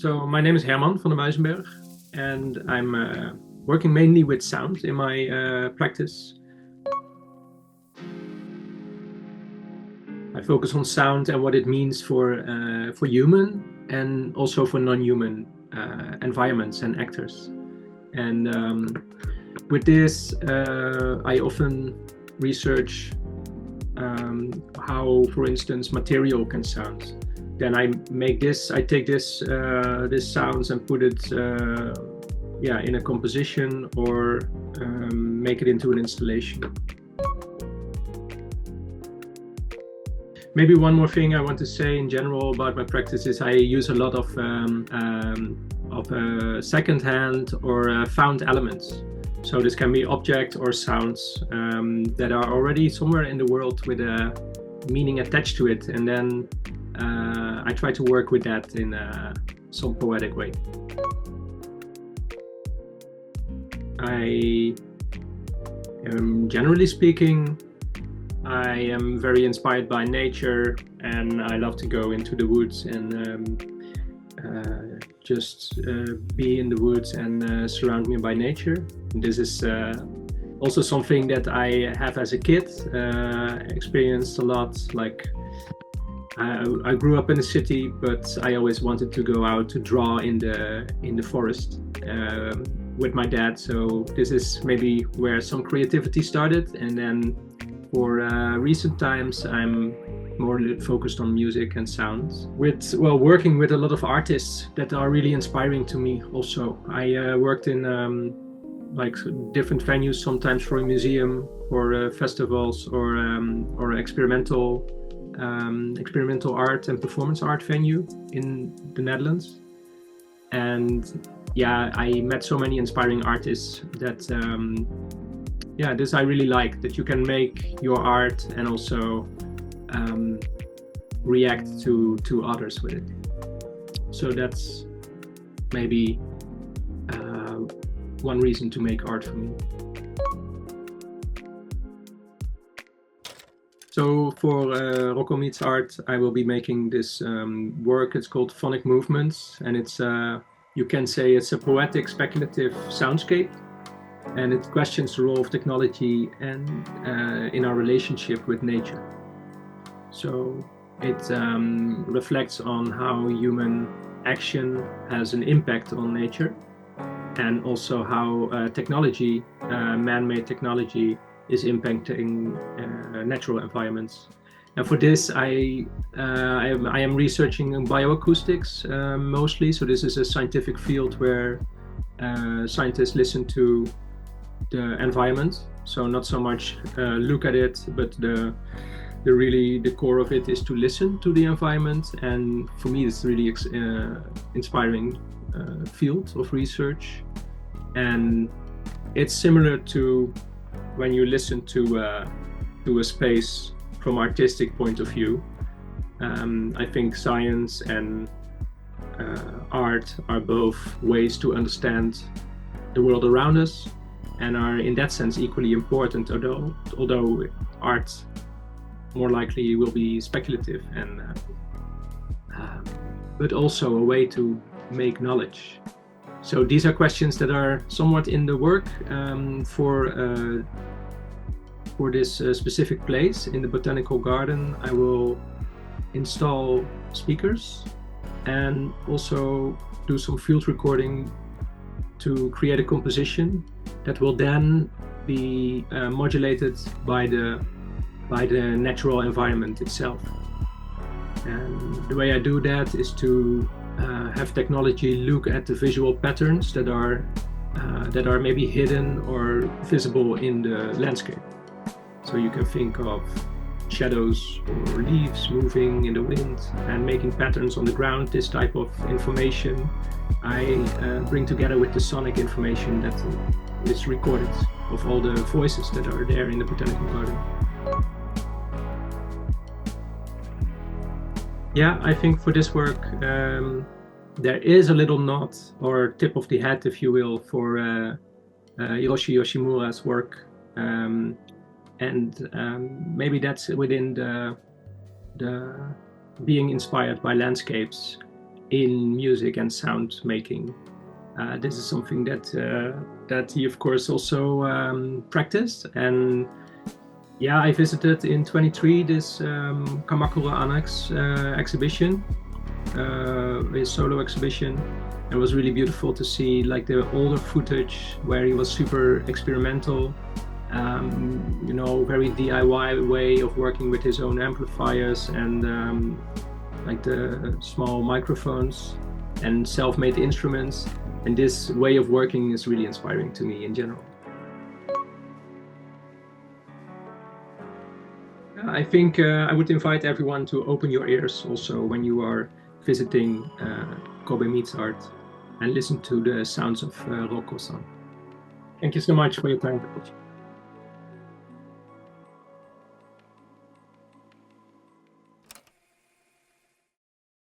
So my name is Herman van der Muizenberg, and I'm working mainly with sound in my practice. I focus on sound and what it means for human and also for non-human environments and actors. And with this, I often research how, for instance, material can sound. Then I take this sounds and put it in a composition or make it into an installation. Maybe one more thing I want to say in general about my practice is I use a lot of second-hand or found elements. So this can be objects or sounds that are already somewhere in the world with a meaning attached to it, and then I try to work with that in some poetic way. Generally speaking, I am very inspired by nature, and I love to go into the woods and just be in the woods and surround me by nature. This is also something that I have as a kid experienced a lot. Like I grew up in a city, but I always wanted to go out to draw in the forest with my dad. So this is maybe where some creativity started, and then for recent times I'm more focused on music and sound. Working with a lot of artists that are really inspiring to me. Also, I worked in different venues, sometimes for a museum, or festivals, or experimental art and performance art venue in the Netherlands. And I met so many inspiring artists that this I really like, that you can make your art and also react to others with it. So that's maybe one reason to make art for me. So for Rocco Meets Art, I will be making this work. It's called Phonic Movements, and it's you can say it's a poetic, speculative soundscape, and it questions the role of technology and in our relationship with nature. So it reflects on how human action has an impact on nature, and also how technology, man-made technology, is impacting natural environments. And for this, I am researching bioacoustics mostly. So this is a scientific field where scientists listen to the environment. So not so much look at it, but the core of it is to listen to the environment. And for me, it's really inspiring field of research. And it's similar to when you listen to a space from artistic point of view. I think science and art are both ways to understand the world around us, and are in that sense equally important, although art more likely will be speculative, and but also a way to make knowledge. So these are questions that are somewhat in the work for this specific place in the botanical garden. I will install speakers and also do some field recording to create a composition that will then be modulated by the natural environment itself. And the way I do that is to have technology look at the visual patterns that are maybe hidden or visible in the landscape. So you can think of shadows or leaves moving in the wind and making patterns on the ground. This type of information I bring together with the sonic information that is recorded of all the voices that are there in the botanical garden. I think for this work there is a little nod or tip of the hat, if you will, for Hiroshi Yoshimura's work, and maybe that's within the being inspired by landscapes in music and sound making. This is something that he of course also practiced. And yeah, I visited in 23 this Kamakura Annex exhibition, his solo exhibition. It was really beautiful to see like the older footage where he was super experimental, you know, very DIY way of working with his own amplifiers and like the small microphones and self-made instruments. And this way of working is really inspiring to me in general. I think I would invite everyone to open your ears also when you are visiting Kobe Meets Art and listen to the sounds of Rocco-san. Thank you so much for your time.